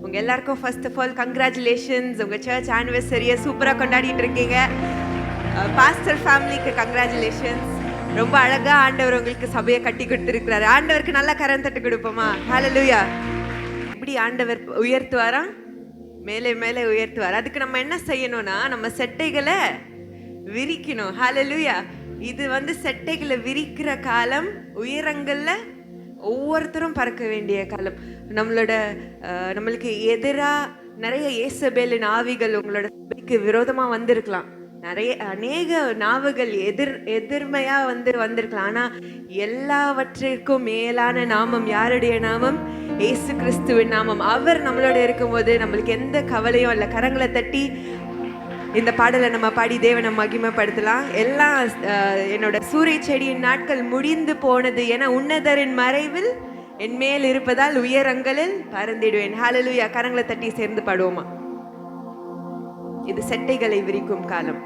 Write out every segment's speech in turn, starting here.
உங்க எல்லாருக்கும் first of all congratulations. உங்க சர்ச் ஆனிவர்சரியை சூப்பரா கொண்டாடிட்டு இருக்கீங்க. பாஸ்டர் ஃபேமிலிக்கு கங்க்ராச்சுலேஷன்ஸ். ரொம்ப அழகா ஆண்டவர் உங்களுக்கு சபையை கட்டி கொடுத்துருக்கிறாரு. ஆண்டவருக்கு நல்லா கரம் தட்டு கொடுப்போமா? ஹல்லேலூயா. இப்படி ஆண்டவர் உயர்த்துவாரா? மேலே மேலே உயர்த்துவார். அதுக்கு நம்ம என்ன செய்யணும்னா, நம்ம செட்டைகளை விரிக்கணும். ஹல்லேலூயா. இது செட்டைகளை விரிக்கிற காலம், உயரங்கள்ல ஒவ்வொருத்தரும் பறக்க வேண்டிய காலம். நம்மளுக்கு எதிராக நிறைய ஏசபேலின் ஆவிகள் உங்களோட சபைக்கு விரோதமா வந்திருக்கலாம். அநேக நாவுகள் எதிர்மையா வந்திருக்கலாம். ஆனா எல்லாவற்றிற்கும் மேலான நாமம் யாருடைய நாமம்? இயேசு கிறிஸ்துவின் நாமம். அவர் நம்மளோட இருக்கும்போது நம்மளுக்கு எந்த கவலையும் இல்லை. கரங்களை தட்டி இந்த பாடலை நம்ம பாடி தேவனை மகிமைப்படுத்தலாம். எல்லாம் என்னோட சூரிய செடியின் நாட்கள் முடிந்து போனது என உன்னதரின் மறைவில் என் மேல் இருப்பதால் உயரங்களில் பறந்திடுவேன். ஹல்லேலூயா. கரங்களை தட்டி சேர்ந்து பாடுவோமா? இது செட்டைகளை விரிக்கும் காலம்.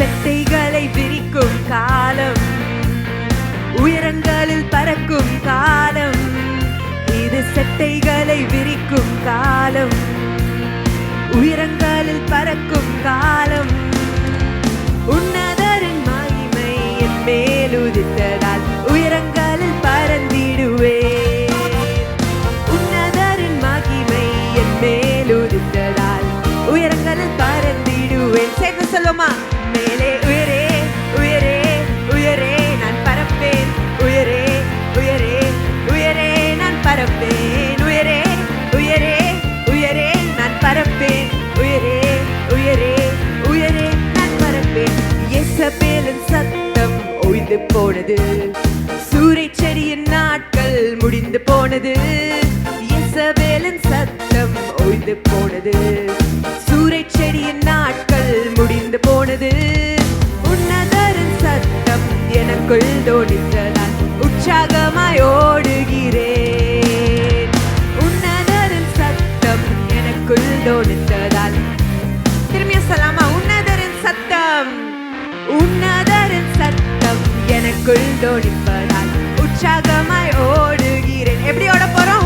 செட்டைகளை விரிக்கும் காலம், உயரங்களில் பறக்கும் காலம். இது செட்டைகளை விரிக்கும் காலம், உயரங்களில் பறக்கும் காலம். உன்னதரின் மகிமை என் மேல் உதித்ததால் உயரங்களில் பறந்திடுவேன். உன்னதரின் மகிமை என் மேல் உதித்ததால் உயரங்களில் பறந்திடுவேன். சேர்ந்து சொல்லுமா? மேலே உயரே உயரே உயரே நான் பறப்பேன். உயரே உயரே உயரே நான் பறப்பேன். உயரே உயரே உயரே நான் பறப்பேன். உயரே உயரே உயரே நான் பறப்பேன். யேசபேலின் சத்தம் ஓய்ந்து போனது, சூரிய செடியின் நாட்கள் முடிந்து போனது. யேசபேலின் சத்தம் ஓய்ந்து போனது, சூரிய செடியின் நாட்கள் முடிந்து போனது. உன்னதரின் சத்தம் எனக்குள் தோணித்ததால் உற்சாகமாய் ஓடுகிறேன். உன்னதரின் சத்தம் எனக்குள் தோணித்ததால். திரும்பிய சொல்லாமா? உன்னதரின் சத்தம், உன்னதரின் சத்தம் எனக்குள் தோணிப்பதால் உற்சாகமாய் ஓடுகிறேன். எப்படி ஓட போறோம்?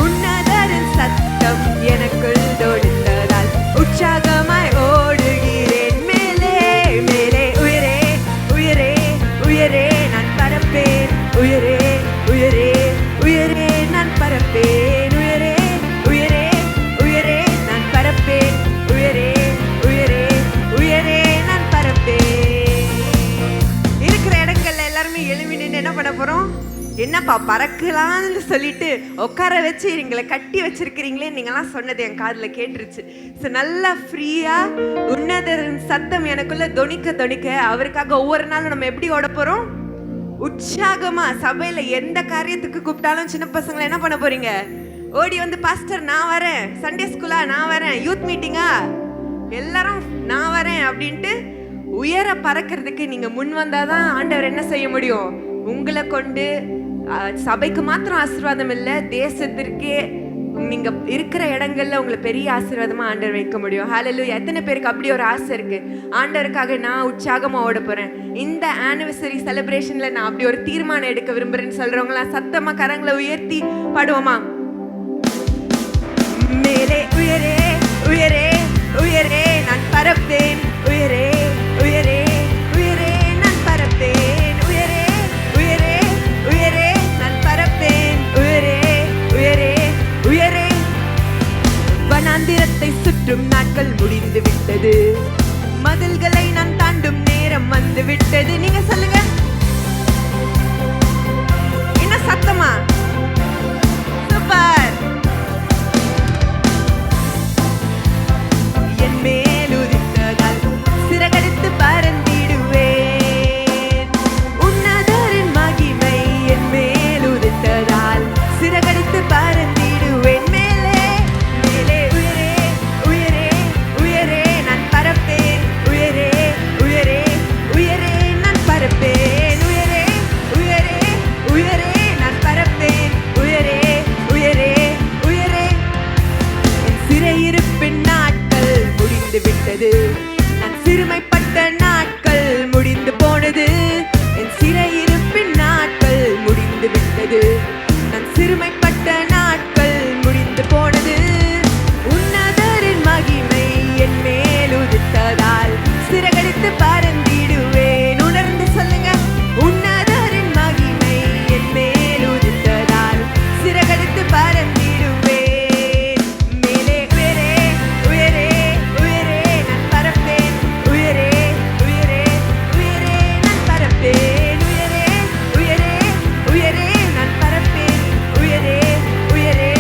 உன்னதரின் சத்தம் எனக்குள் தோணித்ததால் உற்சாகமாய் ஓடுகிறேன். மேலே மேலே உயரே உயரே உயரே நான் பறப்பேன். உயரே உயரே உயரே நான் பறப்பேன். உயரே உயரே உயரே நான் பறப்பேன். உயரே உயரே உயரே நான் பறப்பேன். இருக்கிற இடங்கள்ல எல்லாருமே எழுப்பி நின்று என்ன பண்ண போறோம்? என்னப்பா பறக்கலான்னு சொல்லிட்டு உட்கார வச்சு எங்களை கட்டி வச்சிருக்கிறீங்களே நீங்களாம் சொன்னது என் காதுல கேட்டுருச்சு. ஸோ நல்லா ஃப்ரீயா உன்னதரின் சத்தம் எனக்குள்ள தொனிக்க அவருக்காக ஒவ்வொரு நாளும் நம்ம எப்படி ஓட போறோம்? உற்சாகமா. சபையில எந்த காரியத்துக்கு கூப்பிட்டாலும் சின்ன பசங்களை என்ன பண்ண போறீங்க? ஓடி பாஸ்டர் நான் வரேன், சண்டே ஸ்கூலா நான் வரேன், யூத் மீட்டிங்கா எல்லாரும் நான் வரேன் அப்படின்ட்டு உயர பறக்கிறதுக்கு நீங்க முன் வந்தாதான் ஆண்டவர் என்ன செய்ய முடியும்? உங்களை கொண்டு சபைக்கு மாத்திரம் ஆசீர்வாதம் இல்லை, தேசத்திற்கே நீங்க இருக்கிற இடங்கள்ல உங்களை பெரிய ஆசீர்வாதமா ஆண்டவர் வைக்க முடியும். ஹல்லேலூயா. எத்தனை பேருக்கு அப்படி ஒரு ஆசை இருக்கு? ஆண்டவருக்காக நான் உற்சாகமா ஓட போறேன், இந்த ஆனிவர்சரி செலிப்ரேஷன்ல நான் அப்படி ஒரு தீர்மானம் எடுக்க விரும்புறேன்னு சொல்றவங்களா சத்தமா கரங்களை உயர்த்தி பாடுவோமா? மேலே உயரே உயரே உயரே நான் பறப்பேன். உயரே உயரே உயரே நான் பறப்பேன். உயரே உயரே உயரே நான் பறப்பேன். உயரே உயரே உயரே. வனாந்திரத்தை சுற்றும் நாட்கள் முடிந்து விட்டது, மதில்களை நான் தாண்டும் நேரம் வந்து விட்டது. நீங்க சொல்லுங்க. என்ன சத்தமா? சூப்பர். என் மேல் உதித்ததால் சிறகடித்து பறந்திடுவேன். உன்னதரின் மகிமை என் மேல் உதித்ததால் சிறகடித்து பறந்திடுவேன். மேலே மேலே உயரே உயரே உயரே நான் பறப்பேன். உயரே உயரே உயரே நான் பறப்பேன். முடிந்து விட்டது. நான் சிறுமைப்பட்ட நாட்கள் முடிந்து போனது. என் சிறையிருப்பின் நாட்கள் முடிந்து விட்டது. நான் சிறுமைப்பட்ட நாட்கள் முடிந்து போனது. உன்னதரின் மகிமை என் மேல் உதித்ததால் சிறகடித்து பறந்திடுவேன். உணர்ந்து சொல்லுங்க, உன்னதரின் மகிமை என் மேல் உதித்ததால் சிறகடித்து பறந்திடுவேன். மேலே உயரே உயரே உயரே நான் பறப்பேன். உயரே உயரே உயரே நான் பறப்பேன். உயரே உயரே உயரே நான் பறப்பேன். உயரே உயரே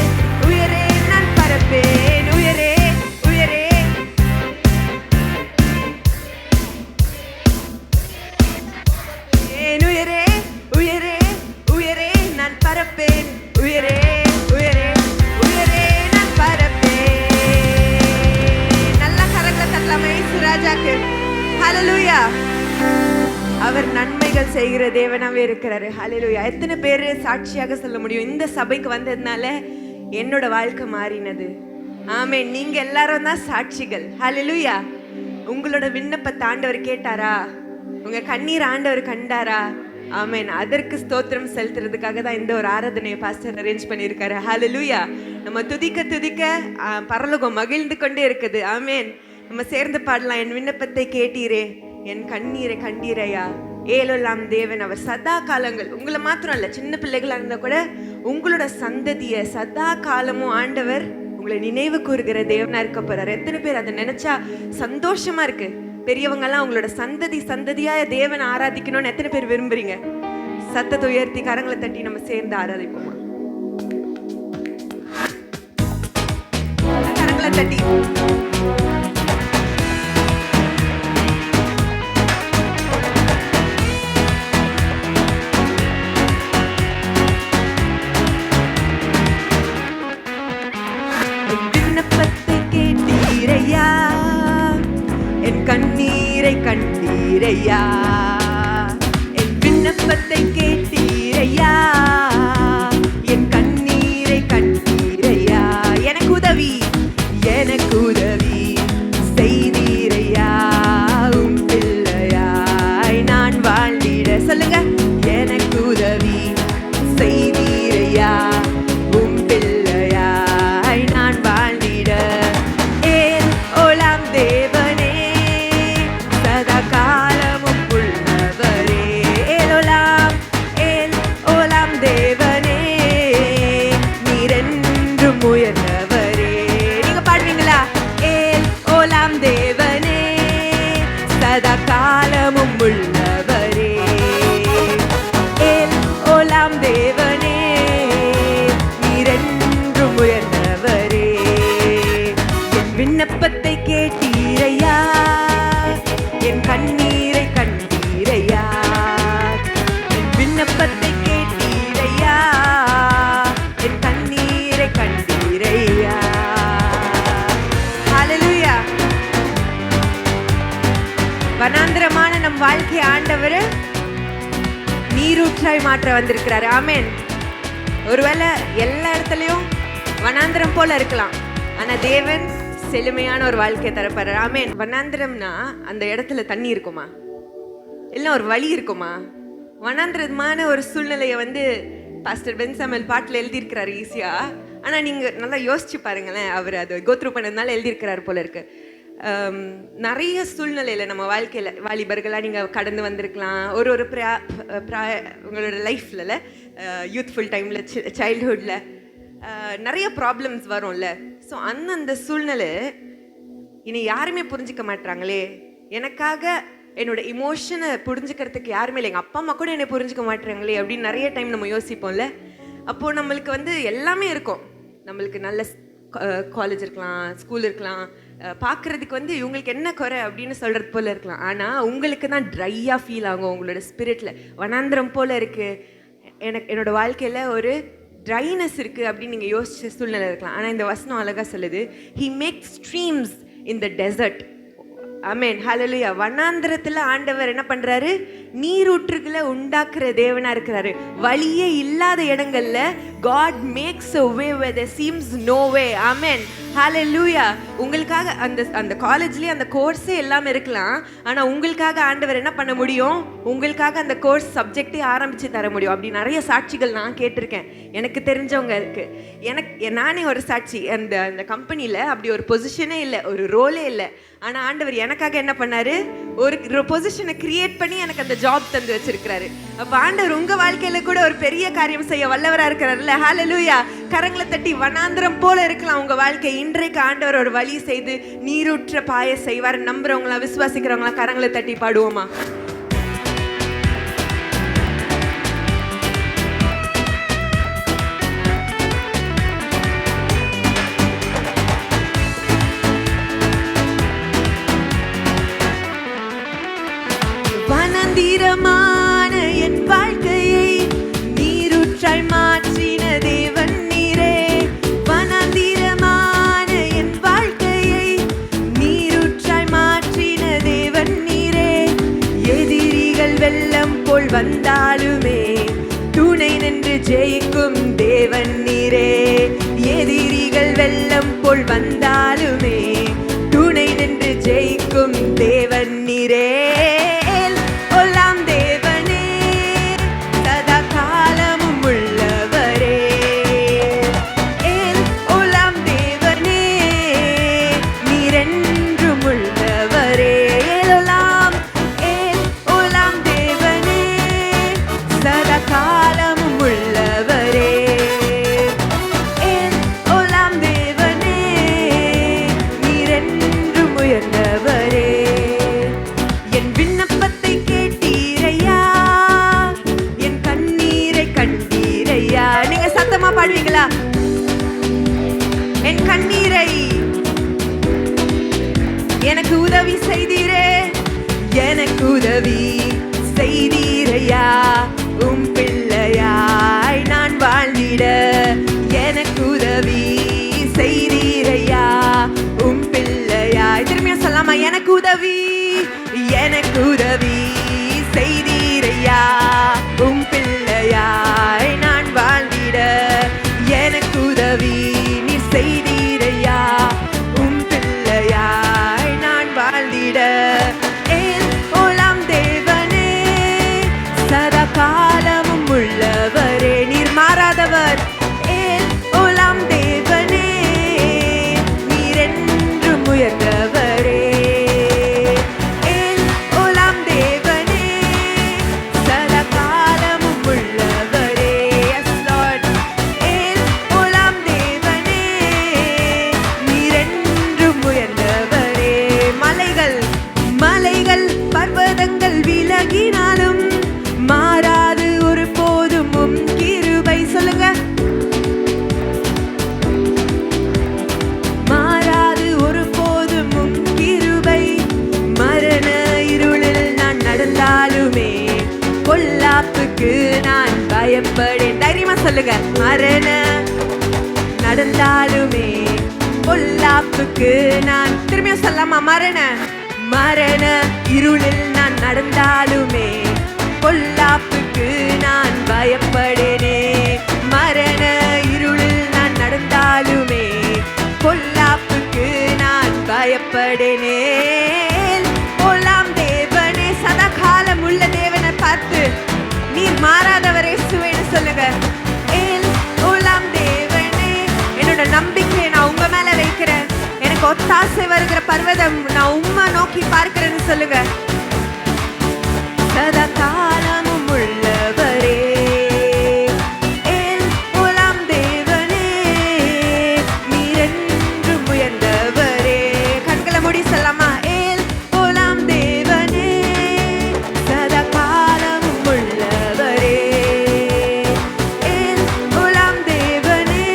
உயரே நான் பறப்பேன். உயரே உயரே உயரே உயரே உயரே நான் பறப்பேன். உயரே உயரே உயரே நான் பறப்பேன். நல்ல கரங்களை தட்டலாமே இயேசு ராஜாக்கு. ஹல்லேலூயா. அவர் நன்மைகள் செய்கிற தேவனாவே இருக்கிறாரு. ஹல்லேலூயா. எத்தனை பேர் சாட்சியாக சொல்ல முடியும், இந்த சபைக்கு வந்ததுனால என்னோட வாழ்க்கை மாறினது? ஆமென். நீங்க எல்லாரும் தான் சாட்சிகள். ஹல்லேலூயா. உங்களோட விண்ணப்பத்தை ஆண்டவர் கேட்டாரா? உங்க கண்ணீர் ஆண்டவர் கண்டாரா? ஆமென். அதற்கு ஸ்தோத்திரம் செலுத்துறதுக்காக தான் இந்த ஒரு ஆராதனையை பாஸ்டர் அரேஞ்ச் பண்ணியிருக்காரு. ஹல்லேலூயா. நம்ம துதிக்க துதிக்க பரலோகம் மகிழ்ந்து கொண்டே இருக்குது. ஆமென். நம்ம சேர்ந்து பாடலாம். என் விண்ணப்பத்தை கேட்டீரே, என் கண்ணீரை கண்டீரையா. ஏலோலாம் தேவன் அவர் சதா காலங்கள், உங்களை மாத்திரம் இல்ல, சின்ன பிள்ளைகளா இருந்தா கூட உங்களோட சந்ததிய சதா காலமும் ஆண்டவர் உங்களை நினைவு கூறுகிற தேவனா இருக்க போறாரு. எத்தனை பேர் அதை நினைச்சா சந்தோஷமா இருக்கு? பெரியவங்க எல்லாம் உங்களோட சந்ததி சந்ததியா தேவனை ஆராதிக்கணும்னு எத்தனை பேர் விரும்புறீங்க? சத்தத்தை உயர்த்தி கரங்களை தட்டி நம்ம சேர்ந்து ஆராதிப்போமா? கரங்களை தட்டி விண்ணப்பத்தை கேட்டீரையா, என் கண்ணீரை கண்டீரையா. என் விண்ணப்பத்தை கேட்டீரையா, என் கண்ணீரை கண்டீரையா. எனக்கு உதவி செய்தீரையா. உம் பிள்ளையாய் நான் வாழ்ந்திட. சொல்லுங்க, எனக்கு உதவி செய்தீரையா. உம் பிள்ளையாய் நான் வாழ்ந்திட. ஏல் ஓலாம் தேவனே, சதா காலமும் உள்ளவரே. ஏல் ஓலாம் தேவனே, நீரென்றும் உயர்ந்தவரே. நீங்க பாடுவீங்களா? ஏல் ஓலாம் தேவனே, சதா காலமும் உள்ளவரே. ஏல் ஓலாம் தேவனே, நீரென்றும் உயர்ந்தவரே. என் விண்ணப்பத்தை கேட்டீரையா, என் கண்ணீரை கண்டீரையா. என் விண்ணப்பத்தை கேட்டீரையா, என் கண்ணீரை கண்டீரையா. ஹல்லேலூயா. வனாந்திரமான நம் வாழ்க்கை ஆண்டவர் நீரூற்றாய் மாற்ற வந்திருக்கிறாரு. ஆமென். ஒருவேளை எல்லா இடத்துலயும் வனாந்திரம் போல இருக்கலாம், ஆனா தேவன் செழுமையான ஒரு வாழ்க்கையை தரப்பாரு. ஆமென். வனாந்திரம்னா அந்த இடத்துல தண்ணி இருக்குமா, இல்ல ஒரு வழி இருக்குமா? வனாந்திரமான ஒரு சூழ்நிலையை பாஸ்டர் பென் சாமுவேல் பாட்டில் எழுதியிருக்கிறாரு ஈஸியா. ஆனா நீங்க நல்லா யோசிச்சு பாருங்களேன், அவர் அதை கோத்ரூ பண்ணதுனால எழுதியிருக்கிறாரு போல இருக்கு. நிறைய சூழ்நிலையில நம்ம வாழ்க்கையில வாலிபர்களா நீங்க கடந்து வந்திருக்கலாம். ஒரு உங்களோட லைஃப்ல யூத்ஃபுல் டைம்ல சைல்ட்ஹுட்ல நிறைய ப்ராப்ளம்ஸ் வரும்ல. ஸோ அந்த சூழ்நிலை இனி யாருமே புரிஞ்சிக்க மாட்டாங்களே, எனக்காக என்னோட இமோஷனை புரிஞ்சுக்கிறதுக்கு யாருமே இல்லை, எங்கள் அப்பா அம்மா கூட என்னை புரிஞ்சுக்க மாட்டாங்களே அப்படின்னு நிறைய டைம் நம்ம யோசிப்போம்ல. அப்போது நம்மளுக்கு எல்லாமே இருக்கும். நம்மளுக்கு நல்ல காலேஜ் இருக்கலாம், ஸ்கூல் இருக்கலாம், பார்க்குறதுக்கு இவங்களுக்கு என்ன குறை அப்படின்னு சொல்கிறது போல் இருக்கலாம். ஆனால் உங்களுக்கு தான் ட்ரையாக ஃபீல் ஆகும். உங்களோட ஸ்பிரிட்டில் வனாந்திரம் போல் இருக்குது, என்னோடய வாழ்க்கையில் ஒரு ட்ரைனஸ் இருக்குது அப்படின்னு நீங்கள் யோசிச்ச சூழ்நிலை இருக்கலாம். ஆனால் இந்த வசனம் அழகாக சொல்லுது, he makes streams in the desert. Amen. Hallelujah. வனாந்திரத்தில் ஆண்டவர் என்ன பண்ணுறாரு? நீரூற்றுகளை உண்டாக்குற தேவனா இருக்கிறாரு. வழியே இல்லாத இடங்கள்ல God makes a way where there seems no way. Amen. Hallelujah. உங்களுக்காக அந்த காலேஜ்லயே அந்த கோர்ஸே எல்லாமே இருக்கலாம். ஆனா உங்களுக்காக ஆண்டவர் என்ன பண்ண முடியும்? உங்களுக்காக அந்த கோர்ஸ் சப்ஜெக்டே ஆரம்பிச்சு தர முடியும். அப்படி நிறைய சாட்சிகள் நான் கேட்டிருக்கேன். எனக்கு தெரிஞ்சவங்க இருக்கு. நானே ஒரு சாட்சி. அந்த கம்பெனியில் அப்படி ஒரு பொசிஷனே இல்லை, ஒரு ரோலே இல்லை. ஆனால் ஆண்டவர் எனக்காக என்ன பண்ணாரு? ஒரு பொசிஷனை கிரியேட் பண்ணி எனக்கு அந்த ஜாப் தந்து வச்சிருக்கிறாரு. அப்போ ஆண்டவர் உங்கள் வாழ்க்கையில் கூட ஒரு பெரிய காரியம் செய்ய வல்லவராக இருக்கிறாருல்ல. ஹல்லேலூயா. கரங்களை தட்டி வனாந்திரம் போல இருக்கலாம் உங்கள் வாழ்க்கை. இன்றைக்கு ஆண்டவர் ஒரு வழி செய்து நீரூற்ற பாய செய்வார். நம்புறவங்களா, விசுவாசிக்கிறவங்களா கரங்களை தட்டி பாடுவோமா? வனாந்திரமான என் வாழ்க்கையை நீரூற்றாய் மாற்றின தேவன் நீரே. வனாந்திரமான என் வாழ்க்கையை நீரூற்றாய் மாற்றின தேவன் நீரே. எதிரிகள் வெள்ளம் போல் வந்தாலுமே துணை நின்று ஜெயிக்கும் தேவன் நீரே. எதிரிகள் வெள்ளம் போல் வந்தாலுமே துணை நின்று ஜெயிக்கும் தேவன் நீரே. பாடுவீங்களா? என் கண்ணீரை எனக்கு உதவி செய்தீரே, எனக்கு உதவி செய்தீரையா. உம் பிள்ளையாய் நான் வாழ்ந்திட எனக்கு உதவி செய்தீரையா. உம் பிள்ளையாய் திரும்பியா சொல்லாமா? எனக்கு உதவி செய்தீரையா. உம் பிள்ளையாய் நான் வாழ்ந்திட எனக்கு உதவி நீ செய்தீரையா. உம் பிள்ளையாய் நான் வாழ்ந்திட. ஓலாம் தேவனே சதா காலமும் உள்ளவரே, நீர் மாறாதவர். ஓலாம் தேவனே நீர் என்றும் உயர்ந்தவரே. பர்வதங்கள் விலகினாலும் மாறாது ஒரு போதும் உம் கிருபை. சொல்லுங்க. மாறாது ஒரு போதும் உம் கிருபை. மரண இருளில் நான் நடந்தாலுமே பொல்லாப்புக்கு நான் பயப்படேன். தைரியமா சொல்லுங்க. மரண நடந்தாலுமே பொல்லாப்புக்கு நான் திரும்பியும் சொல்லாமா? மரண இருளில் நான் நடந்தாலுமே பொல்லாப்புக்கு நான் பயப்படேனே. மரண இருளில் நான் நடந்தாலுமே பொல்லாப்புக்கு நான் பயப்படேனே. ஓலாம் தேவனே சதா காலம் உள்ள தேவனை பார்த்து நீர் மாறாதவரே சுவேன்னு சொல்லுங்க. ஓலாம் தேவனே என்னோட நம்பிக்கையை நான் உங்க மேல வைக்கிறேன். எனக்கு ஒத்தாசை வருகிற பர்வதம் நான் உம்மை நோக்கி பார்க்கிறேன்னு சொல்லுங்க. சதா காலமும் உள்ளவரே. ஓலாம் தேவனே நீர் என்றும் உயர்ந்தவரே. கண்களை மூடி சொல்லாமா? ஓலாம் தேவனே சதா காலமும் உள்ளவரே. ஓலாம் தேவனே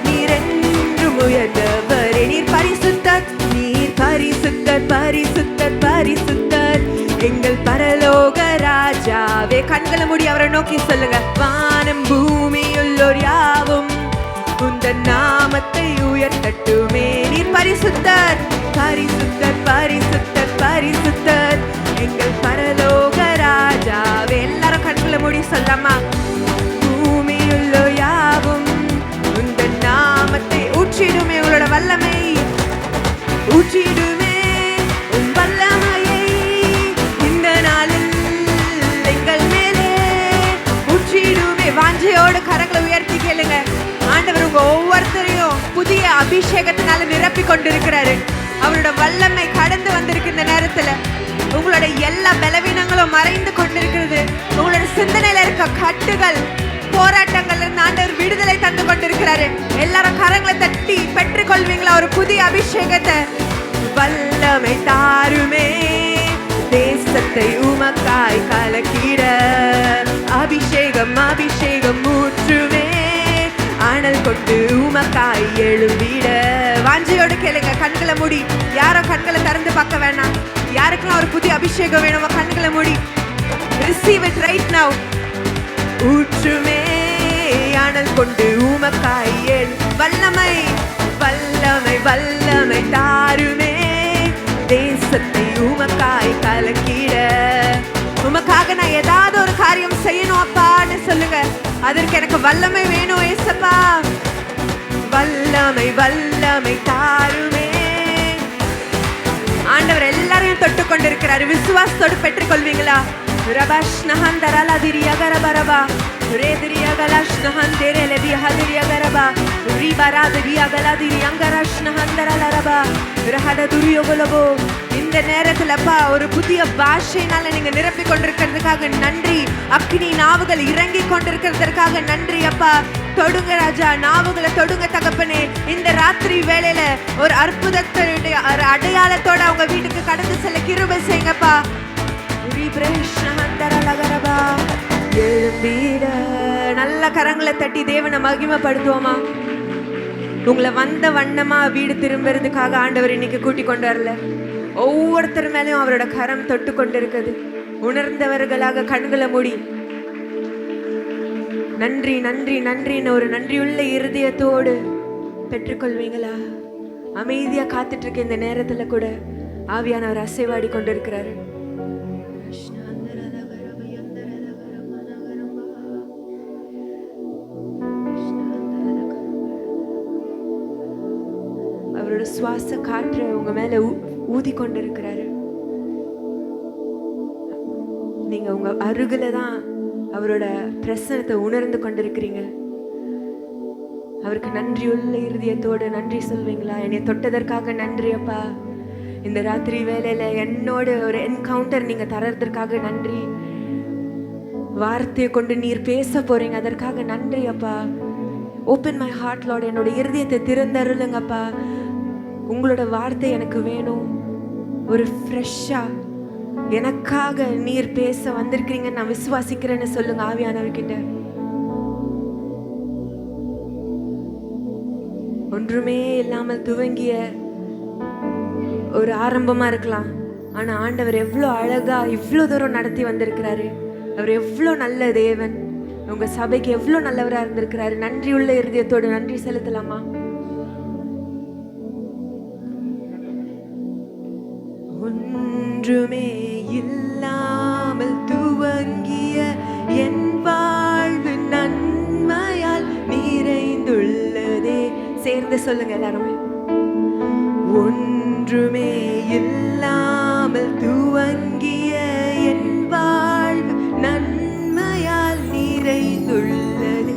நீர் என்றும் உயர்ந்தவரே. நீர் பரிசுத்தர், நீர் பரிசுத்தர், பரிசுத்தர், பரிசுத்தர் எங்கள் பரலோக ராஜாவே. கண்களை மூடி அவரை நோக்கி சொல்லுங்க. வானம் பூமியுள்ளோர் யாவும் உந்தன் நாமத்தை உயர்த்தட்டுமே. நீர் பரிசுத்தர், பரிசுத்தர், பரிசுத்தர், பரிசுத்தர் எங்கள் பரலோக புதிய அபிஷேகத்தினால நிரப்பி கொண்டிருக்கிறாரு. அவரோட வல்லமை கடந்து வந்திருக்கு. இந்த நேரத்துல உங்களோட எல்லா பலவீனங்களும் மறைந்து கொண்டிருக்கிறது. உங்களோட சிந்தனையில இருக்க கட்டுகள், போராட்டங்கள்ல இருந்து ஆண்டவர் விடுதலை தந்து கொண்டிருக்கிறாரு. எல்லாரும் கரங்களை தட்டி பெற்றுக்கொள்வீங்களா ஒரு புதிய அபிஷேகத்தை? வல்லமை தாருமே, தேசத்தை உமக்காய் கலக்கிட, அபிஷேகம் அபிஷேகம் ஊற்றுமே, அனல் கொண்டு உமக்காய் எழும்பிட. வாஞ்சியோடு கேளுங்க, கண்களை மூடி. யாரும் கண்களை திறந்து பார்க்க வேணாம். யாருக்கெல்லாம் ஒரு புதிய அபிஷேகம் வேணுமோ கண்களை மூடி. Receive it right now. ஊற்றுமே, அனல் கொண்டு உமக்காய் எழு. வல்லமை வல்லமை வல்லமை தாருமே, தேசத்தை உமக்காய் கலக்கிட. உமக்காக நான் ஏதாவது ஒரு காரியம் செய்யணும் அப்பான்னு சொல்லுங்க. அதற்கு எனக்கு வல்லமை வேணும் ஏசப்பா. வல்லமை வல்லமை தாருமே. ஆண்டவர் எல்லாரையும் தொட்டு கொண்டிருக்கிறாரு. விசுவாசத்தோடு பெற்றுக்கொள்வீங்களா? ரபாஷ் நஹன் தரலா திரியா கரபரபா ரேதிரியா கலாஷ் நஹன் தெரேல திஹதிரியா கரபா ரிபரா திரியா கலா திரியங்கராஷ் நஹன் தரலரபா ரஹத துரியோகலபோ. இந்த நேரத்துலப்பா ஒரு புதிய பாஷையினால நீங்க நிரப்பி கொண்டிருக்கிறதுக்காக நன்றி. அக்னி நாவுகள் இறங்கி கொண்டிருக்கிறதுக்காக நன்றி அப்பா. தொடுங்க ராஜா, நாவுகளை தொடுங்க தகப்பனே. இந்த ராத்திரி வேளையில ஒரு அற்புதத்துடைய ஒரு அடையாளத்தோட அவங்க வீட்டுக்கு கடந்து செல்ல கிருபை செய்யுங்கப்பா. எழும்பிட. நல்ல கரங்களை தட்டி தேவனை மகிமைப்படுத்துவோமா? உங்களை வந்த வண்ணமா வீடு திரும்புறதுக்காக ஆண்டவர் இன்னைக்கு கூட்டி கொண்டு வரல. ஒவ்வொருத்தர் மேலேயும் அவரோட கரம் தொட்டு கொண்டு இருக்குது. உணர்ந்தவர்களாக கண்களை மூடி நன்றி நன்றி நன்றின்னு ஒரு நன்றியுள்ள இருதயத்தோடு பெற்றுக்கொள்வீங்களா? அமைதியா காத்துட்டு இருக்க இந்த நேரத்துல கூட ஆவியானவர் அசைவாடி கொண்டிருக்கிறாரு. அவரோட சுவாச காற்று உங்க மேல ஊதி கொண்டிருக்கிறாரு. நீங்க உங்க அருகில தான் அவரோட பிரசனத்தை உணர்ந்து கொண்டிருக்கிறீங்க. அவருக்கு நன்றியுள்ள இருதயத்தோடு நன்றி சொல்வீங்களா? என்னை தொட்டதற்காக நன்றி அப்பா. இந்த ராத்திரி வேளையில என்னோட ஒரு என்கவுண்டர் நீங்க தரதற்காக நன்றி. வார்த்தையை கொண்டு நீர் பேச போறீங்க, அதற்காக நன்றி அப்பா. Open my heart lord. என்னோட இருதயத்தை திறந்தருளுங்கப்பா. உங்களோட வார்த்தை எனக்கு வேணும். ஒரு ஃப்ரெஷ்ஷா எனக்காக நீர் பேச வந்திருக்கிறீங்க, நான் விசுவாசிக்கிறேன்னு சொல்லுங்க ஆவியானவர்கிட்ட. ஒன்றுமே இல்லாமல் துவங்கிய ஒரு ஆரம்பமா இருக்கலாம், ஆனா ஆண்டவர் எவ்வளோ அழகா இவ்வளோ தூரம் நடத்தி வந்திருக்கிறாரு. அவர் எவ்வளோ நல்ல தேவன். உங்க சபைக்கு எவ்வளோ நல்லவரா இருந்திருக்கிறாரு. நன்றியுள்ள இருதயத்தோடு நன்றி செலுத்தலாமா? ஒன்றுமே இல்லாமல் துவங்கிய என் வாழ்வு நன்மையால் நிறைந்துள்ளதே. சேர்ந்து சொல்லுங்க எல்லாருமே. ஒன்றுமே இல்லாமல் துவங்கிய என் வாழ்வு நன்மையால் நிறைந்துள்ளது.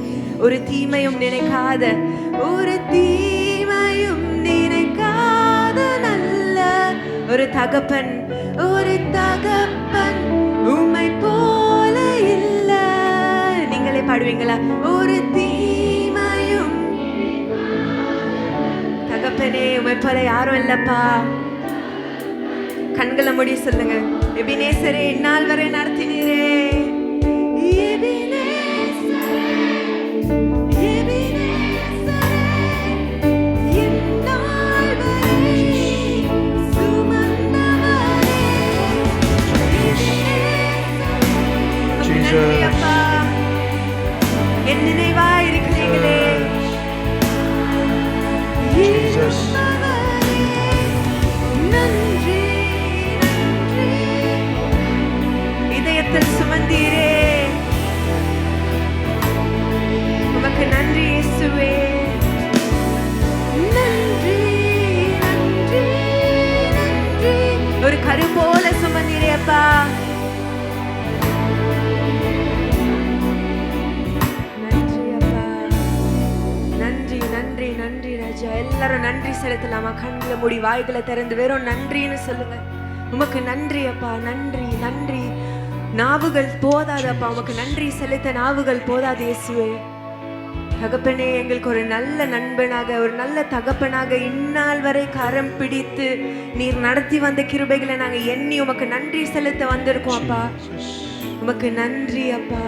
ஒரு தீமையும் நினைக்காத, ஒரு தீமையும் நினைக்காத நல்ல ஒரு தகப்பன், ஒரு தகப்பன் உம்மை போல இல்ல. நீங்களே பாடுவீங்களா? ஒரு தீமையும் தகப்பனே உம்மை போல யாரும் இல்லப்பா. கண்களை மூடி சொல்லுங்க. எபினேசரே இந்நாள் வரை நடத்தினீரே. என் நினைவா இருக்கிறீங்களே. நன்றி நன்றி. இதயத்தில் சும நன்றி ராஜா. எல்லாரும் நன்றி செலுத்தலாமா? கண்களை மூடி வாய்களை திறந்து வெறும் நன்றின்னு சொல்லுங்க. உமக்கு நன்றி அப்பா, நன்றி நன்றி. நாவுகள் போதாதப்பா, உமக்கு நன்றி செலுத்த நாவுகள் போதாது இயேசுவே. தகப்பனே, எங்களுக்கு ஒரு நல்ல நண்பனாக, ஒரு நல்ல தகப்பனாக இந்நாள் வரை கரம் பிடித்து நீர் நடத்தி வந்த கிருபைகளை நாங்கள் எண்ணி உமக்கு நன்றி செலுத்த வந்திருக்கோம் அப்பா. உமக்கு நன்றி அப்பா.